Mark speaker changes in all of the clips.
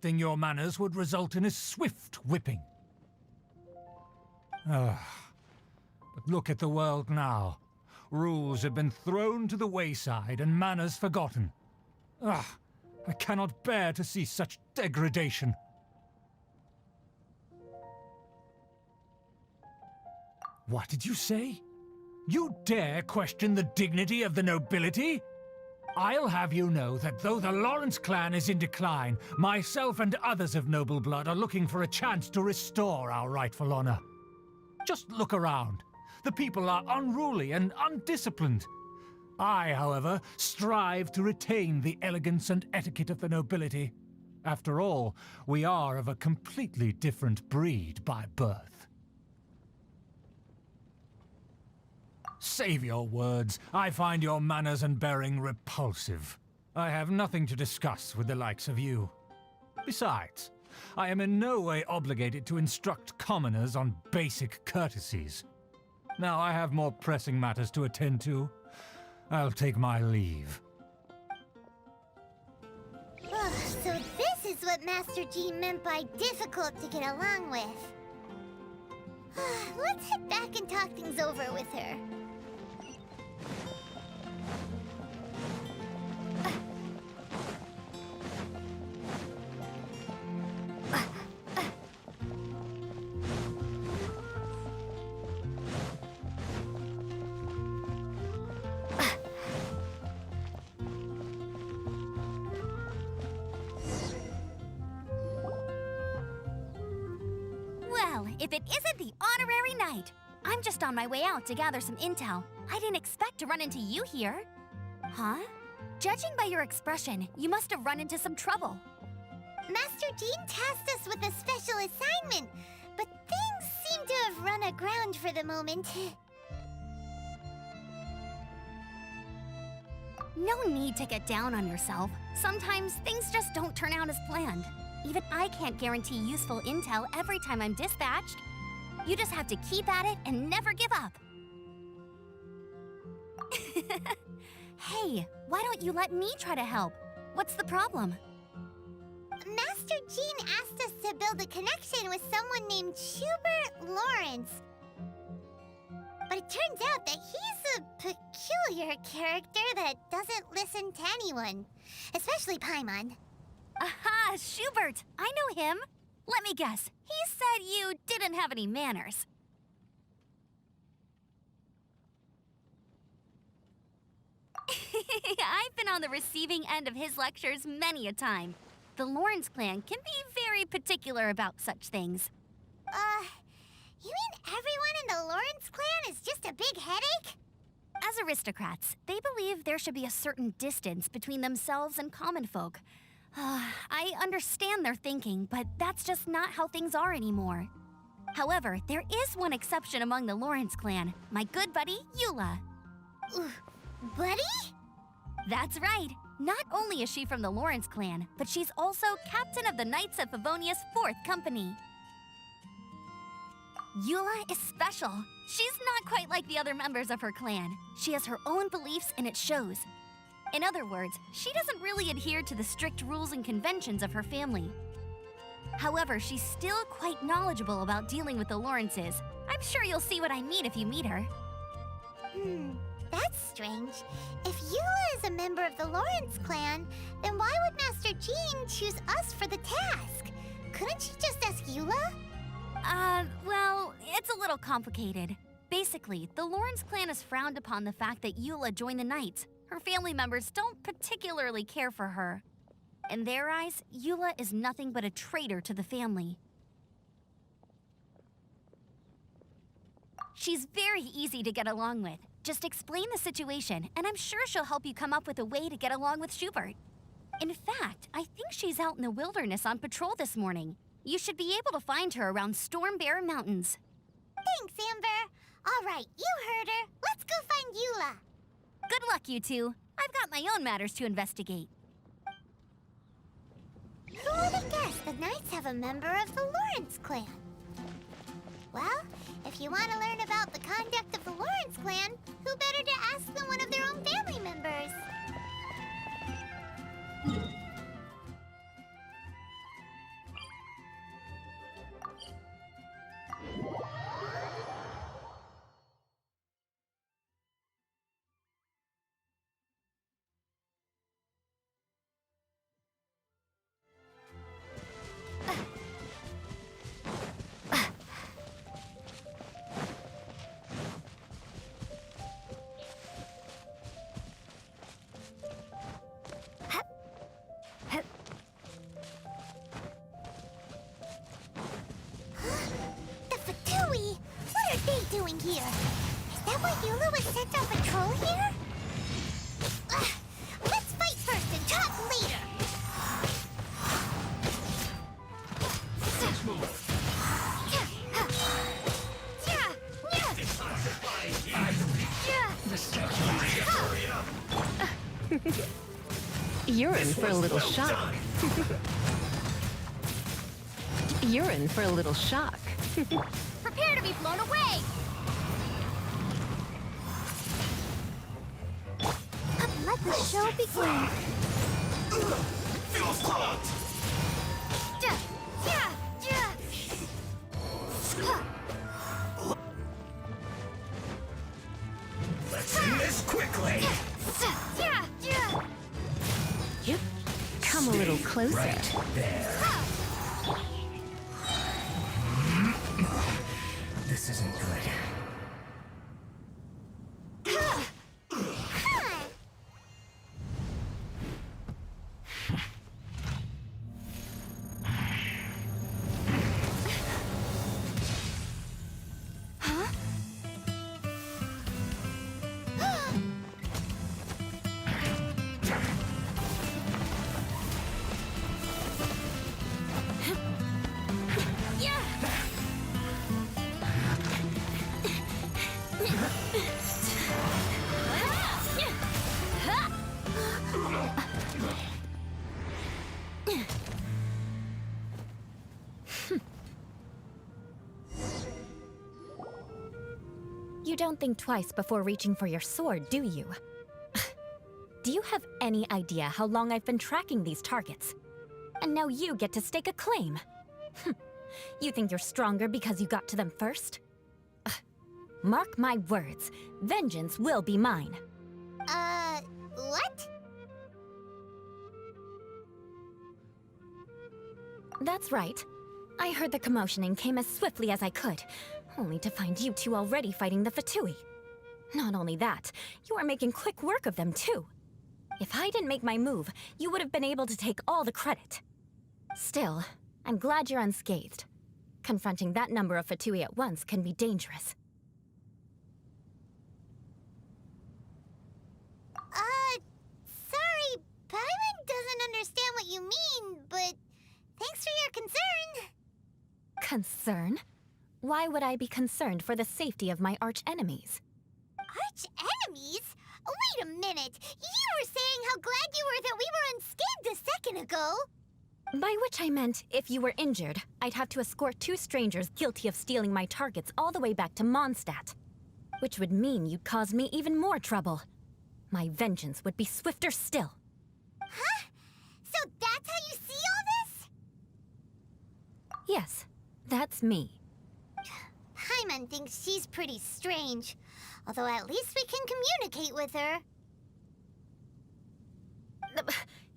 Speaker 1: Respecting your manners would result in a swift whipping. But look at the world now. Rules have been thrown to the wayside and manners forgotten. I cannot bear to see such degradation. What did you say? You dare question the dignity of the nobility? I'll have you know that though the Lawrence clan is in decline, myself and others of noble blood are looking for a chance to restore our rightful honor. Just look around. The people are unruly and undisciplined. I, however, strive to retain the elegance and etiquette of the nobility. After all, we are of a completely different breed by birth. Save your words. I find your manners and bearing repulsive. I have nothing to discuss with the likes of you. Besides, I am in no way obligated to instruct commoners on basic courtesies. Now I have more pressing matters to attend to. I'll take my leave.
Speaker 2: So this is what Master G meant by difficult to get along with. Let's head back and talk things over with her.
Speaker 3: Well, if it isn't the honorary knight! I'm just on my way out to gather some intel. I didn't expect to run into you here. Huh? Judging by your expression, you must have run into some trouble.
Speaker 2: Master Jean tasked us with a special assignment, but things seem to have run aground for the moment.
Speaker 3: No need to get down on yourself. Sometimes things just don't turn out as planned. Even I can't guarantee useful intel every time I'm dispatched. You just have to keep at it and never give up. Hey, why don't you let me try to help? What's the problem?
Speaker 2: Master Jean asked us to build a connection with someone named Schubert Lawrence. But it turns out that he's a peculiar character that doesn't listen to anyone, especially Paimon.
Speaker 3: Aha, Schubert! I know him. Let me guess, he said you didn't have any manners. I've been on the receiving end of his lectures many a time. The Lawrence clan can be very particular about such things.
Speaker 2: You mean everyone in the Lawrence clan is just a big headache?
Speaker 3: As aristocrats, they believe there should be a certain distance between themselves and common folk. I understand their thinking, but that's just not how things are anymore. However, there is one exception among the Lawrence clan, my good buddy, Eula.
Speaker 2: Buddy?
Speaker 3: That's right. Not only is she from the Lawrence clan, but she's also captain of the Knights of Favonia's 4th Company. Eula is special. She's not quite like the other members of her clan. She has her own beliefs and it shows. In other words, she doesn't really adhere to the strict rules and conventions of her family. However, she's still quite knowledgeable about dealing with the Lawrences. I'm sure you'll see what I mean if you meet her.
Speaker 2: That's strange. If Eula is a member of the Lawrence clan, then why would Master Jean choose us for the task? Couldn't she just ask Eula?
Speaker 3: Well, it's a little complicated. Basically, the Lawrence clan has frowned upon the fact that Eula joined the Knights. Her family members don't particularly care for her. In their eyes, Eula is nothing but a traitor to the family. She's very easy to get along with. Just explain the situation, and I'm sure she'll help you come up with a way to get along with Schubert. In fact, I think she's out in the wilderness on patrol this morning. You should be able to find her around Storm Bear Mountains.
Speaker 2: Thanks, Amber. All right, you heard her. Let's go find Eula.
Speaker 3: Good luck, you two. I've got my own matters to investigate.
Speaker 2: Who would have guessed the Knights have a member of the Lawrence clan? Well, if you want to learn about the conduct of the Lawrence clan, who better to ask than one of their own family members? doing here? Is that why Eula was sent on patrol here? Let's fight first and talk later!
Speaker 4: Let's move.
Speaker 5: You're in for a little shock. You're in for a little shock.
Speaker 3: Prepare to be blown away!
Speaker 2: Let the show begin.
Speaker 4: Feels clogged. Let's end this quickly.
Speaker 5: Yep. Come a little closer.
Speaker 4: Right there. This isn't good.
Speaker 5: You don't think twice before reaching for your sword, do you? Do you have any idea how long I've been tracking these targets? And now you get to stake a claim. You think you're stronger because you got to them first? Mark my words, vengeance will be mine.
Speaker 2: What?
Speaker 5: That's right. I heard the commotion and came as swiftly as I could, only to find you two already fighting the Fatui. Not only that, you are making quick work of them too. If I didn't make my move, you would have been able to take all the credit. Still, I'm glad you're unscathed. Confronting that number of Fatui at once can be dangerous.
Speaker 2: Sorry, Paimon doesn't understand what you mean, but thanks for your concern.
Speaker 5: Concern? Why would I be concerned for the safety of my arch-enemies?
Speaker 2: Arch-enemies? Wait a minute! You were saying how glad you were that we were unscathed a second ago!
Speaker 5: By which I meant, if you were injured, I'd have to escort two strangers guilty of stealing my targets all the way back to Mondstadt. Which would mean you'd cause me even more trouble. My vengeance would be swifter still.
Speaker 2: Huh? So that's how you see all this?
Speaker 5: Yes, that's me.
Speaker 2: Paimon thinks she's pretty strange. Although at least we can communicate with her.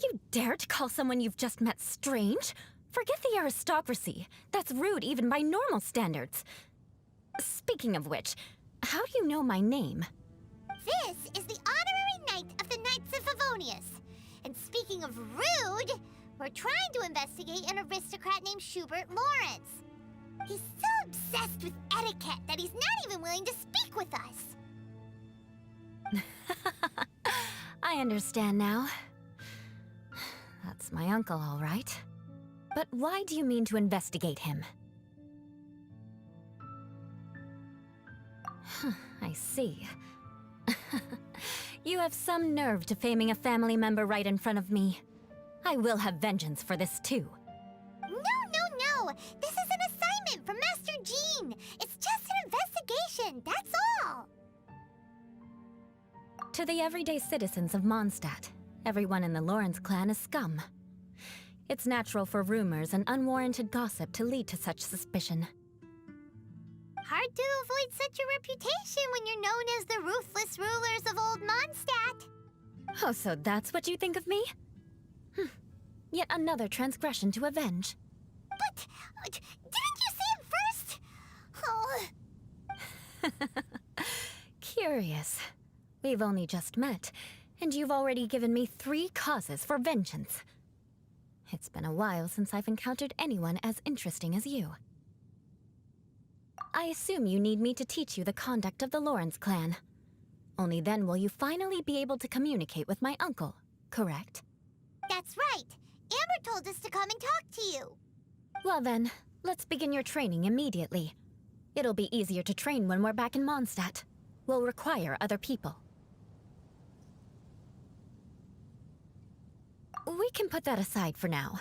Speaker 5: You dare to call someone you've just met strange? Forget the aristocracy. That's rude even by normal standards. Speaking of which, how do you know my name?
Speaker 2: This is the honorary knight of the Knights of Favonius. And speaking of rude, we're trying to investigate an aristocrat named Schubert Lawrence. He's so obsessed with etiquette that he's not even willing to speak with us.
Speaker 5: I understand now. That's my uncle, all right. But why do you mean to investigate him? I see. You have some nerve defaming a family member right in front of me. I will have vengeance for this too.
Speaker 2: No! This is an assignment from Master Jean! It's just an investigation, that's all!
Speaker 5: To the everyday citizens of Mondstadt, everyone in the Lawrence clan is scum. It's natural for rumors and unwarranted gossip to lead to such suspicion.
Speaker 2: Hard to avoid such a reputation when you're known as the ruthless rulers of Old Mondstadt.
Speaker 5: Oh, so that's what you think of me? Yet another transgression to avenge.
Speaker 2: But, didn't you say it first? Oh.
Speaker 5: Curious. We've only just met, and you've already given me 3 causes for vengeance. It's been a while since I've encountered anyone as interesting as you. I assume you need me to teach you the conduct of the Lawrence clan. Only then will you finally be able to communicate with my uncle, correct?
Speaker 2: That's right. Amber told us to come and talk to you.
Speaker 5: Well then, let's begin your training immediately. It'll be easier to train when we're back in Mondstadt. We'll require other people. We can put that aside for now.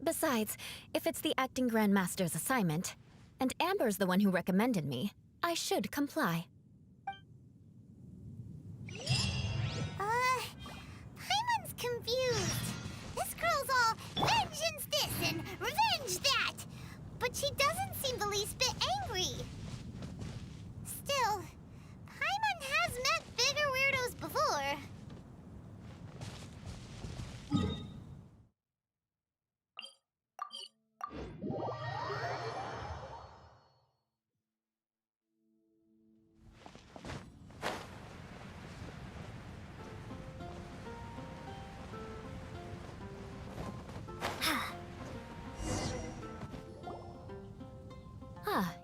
Speaker 5: Besides, if it's the acting Grandmaster's assignment, and Amber's the one who recommended me, I should comply.
Speaker 2: Paimon's confused. This girl's all vengeance this and revenge that. But she doesn't seem the least bit angry. Still, Paimon has met bigger weirdos before.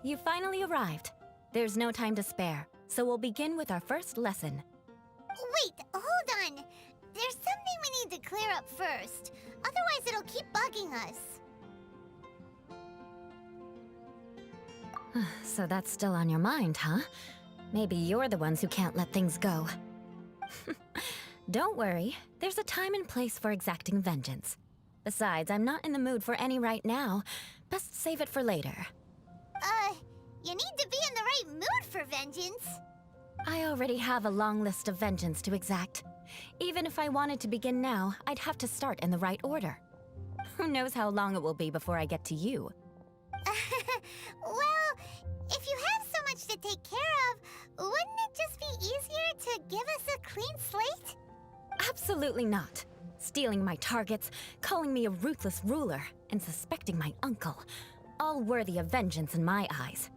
Speaker 5: You finally arrived. There's no time to spare, so we'll begin with our first lesson.
Speaker 2: Wait, hold on. There's something we need to clear up first. Otherwise, it'll keep bugging us.
Speaker 5: So that's still on your mind, huh? Maybe you're the ones who can't let things go. Don't worry, there's a time and place for exacting vengeance. Besides, I'm not in the mood for any right now. Best save it for later.
Speaker 2: You need to be in the right mood for vengeance.
Speaker 5: I already have a long list of vengeance to exact. Even if I wanted to begin now, I'd have to start in the right order. Who knows how long it will be before I get to you?
Speaker 2: Well, if you have so much to take care of, wouldn't it just be easier to give us a clean slate?
Speaker 5: Absolutely not. Stealing my targets, calling me a ruthless ruler, and suspecting my uncle. All worthy of vengeance in my eyes.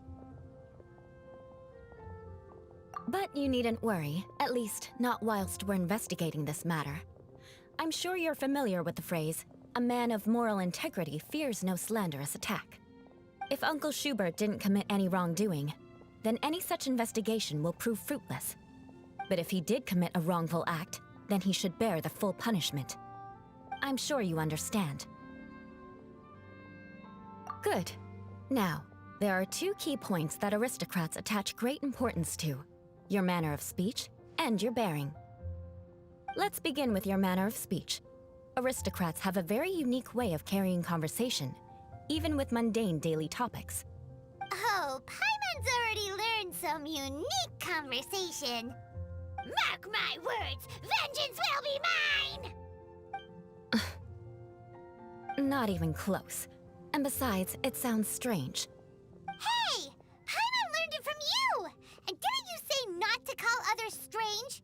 Speaker 5: But you needn't worry, at least not whilst we're investigating this matter. I'm sure you're familiar with the phrase, a man of moral integrity fears no slanderous attack. If Uncle Schubert didn't commit any wrongdoing, then any such investigation will prove fruitless. But if he did commit a wrongful act, then he should bear the full punishment. I'm sure you understand. Good. Now, there are two key points that aristocrats attach great importance to: your manner of speech and your bearing. Let's begin with your manner of speech. Aristocrats have a very unique way of carrying conversation, even with mundane daily topics.
Speaker 2: Oh, Paimon's already learned some unique conversation. Mark my words, vengeance will be mine!
Speaker 5: Not even close. And besides, it sounds strange.
Speaker 2: Hey! Paimon learned it from you! And didn't you say not to call others strange?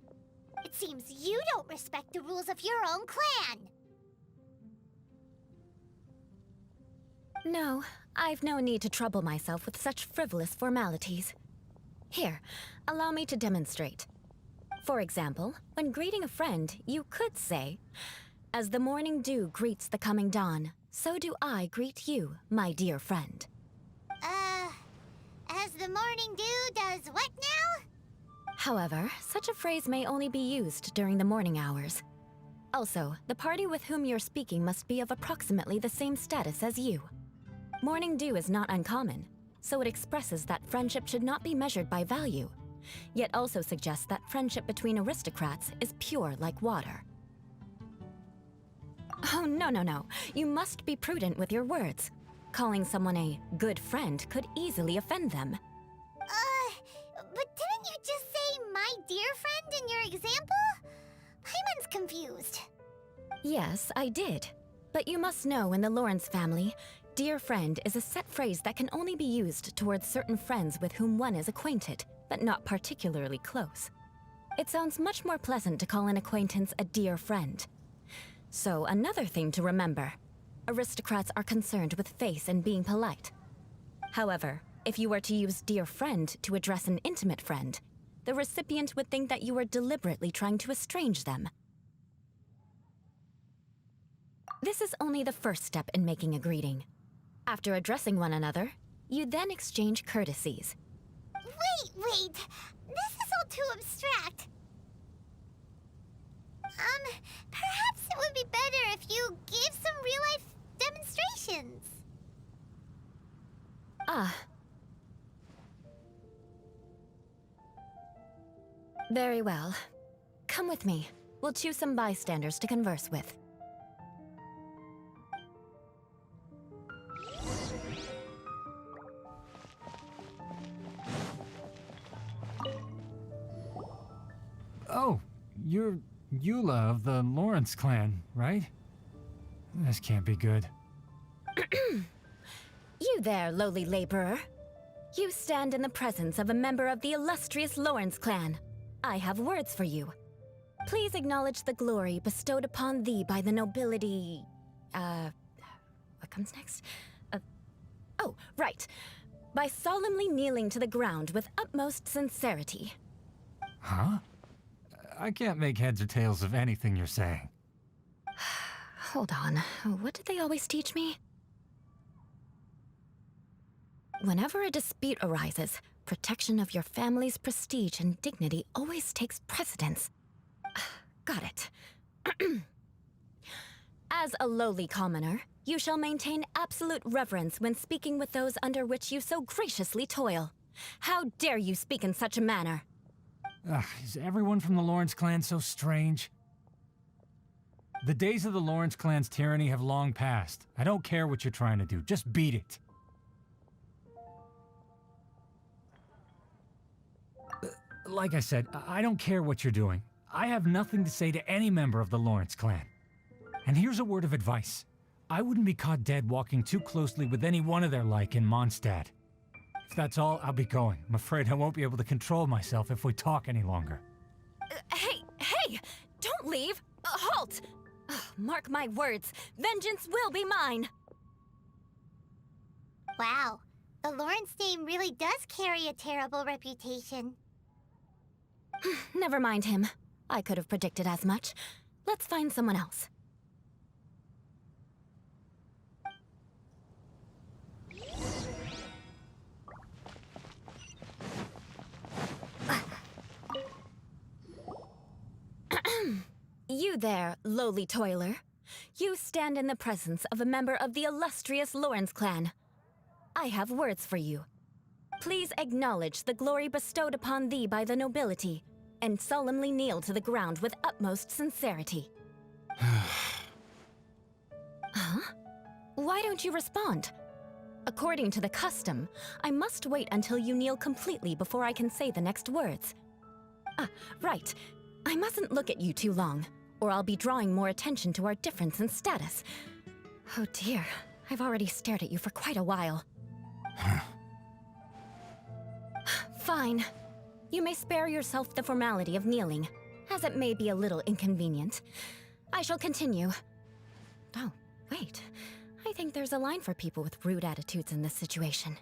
Speaker 2: It seems you don't respect the rules of your own clan.
Speaker 5: No, I've no need to trouble myself with such frivolous formalities. Here, allow me to demonstrate. For example, when greeting a friend, you could say, "As the morning dew greets the coming dawn, so do I greet you, my dear friend."
Speaker 2: As the morning dew does what now?
Speaker 5: However, such a phrase may only be used during the morning hours. Also, the party with whom you're speaking must be of approximately the same status as you. Morning dew is not uncommon, so it expresses that friendship should not be measured by value, yet also suggests that friendship between aristocrats is pure like water. Oh, no. You must be prudent with your words. Calling someone a good friend could easily offend them.
Speaker 2: But didn't you just say my dear friend in your example? Paimon's confused.
Speaker 5: Yes, I did. But you must know in the Lawrence family, dear friend is a set phrase that can only be used towards certain friends with whom one is acquainted, but not particularly close. It sounds much more pleasant to call an acquaintance a dear friend. So another thing to remember, aristocrats are concerned with face and being polite. However, if you were to use dear friend to address an intimate friend, the recipient would think that you were deliberately trying to estrange them. This is only the first step in making a greeting. After addressing one another, You then exchange courtesies.
Speaker 2: Wait! This is all too abstract. Perhaps it would be better if you gave some real-life demonstrations.
Speaker 5: Ah. Very well. Come with me. We'll choose some bystanders to converse with.
Speaker 1: Oh, you're Eula of the Lawrence clan, right? This can't be good.
Speaker 5: You there, lowly laborer. You stand in the presence of a member of the illustrious Lawrence clan. I have words for you. Please acknowledge the glory bestowed upon thee by the nobility... what comes next? Oh, right. By solemnly kneeling to the ground with utmost sincerity.
Speaker 1: Huh? I can't make heads or tails of anything you're saying.
Speaker 5: Hold on. What did they always teach me? Whenever a dispute arises, protection of your family's prestige and dignity always takes precedence. Got it. As a lowly commoner, you shall maintain absolute reverence when speaking with those under which you so graciously toil. How dare you speak in such a manner?
Speaker 1: Is everyone from the Lawrence clan so strange? The days of the Lawrence clan's tyranny have long passed. I don't care what you're trying to do, just beat it. Like I said, I don't care what you're doing. I have nothing to say to any member of the Lawrence clan. And here's a word of advice. I wouldn't be caught dead walking too closely with any one of their like in Mondstadt. If that's all, I'll be going. I'm afraid I won't be able to control myself if we talk any longer.
Speaker 5: Hey! Don't leave! Halt! Mark my words, vengeance will be mine!
Speaker 2: Wow, the Lawrence name really does carry a terrible reputation.
Speaker 5: Never mind him. I could have predicted as much. Let's find someone else. You there, lowly toiler. You stand in the presence of a member of the illustrious Lawrence clan. I have words for you. Please acknowledge the glory bestowed upon thee by the nobility, and solemnly kneel to the ground with utmost sincerity. Huh? Why don't you respond? According to the custom, I must wait until you kneel completely before I can say the next words. Right. I mustn't look at you too long, or I'll be drawing more attention to our difference in status. Oh dear, I've already stared at you for quite a while. Fine. You may spare yourself the formality of kneeling, as it may be a little inconvenient. I shall continue. Oh, wait. I think there's a line for people with rude attitudes in this situation.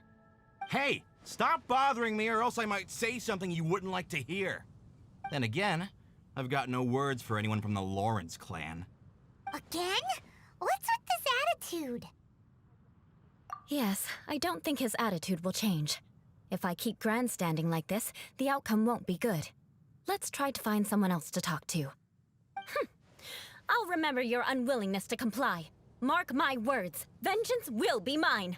Speaker 6: Hey, stop bothering me or else I might say something you wouldn't like to hear. Then again, I've got no words for anyone from the Lawrence clan.
Speaker 2: Again? What's with this attitude?
Speaker 5: Yes, I don't think his attitude will change. If I keep grandstanding like this, the outcome won't be good. Let's try to find someone else to talk to. I'll remember your unwillingness to comply. Mark my words, vengeance will be mine.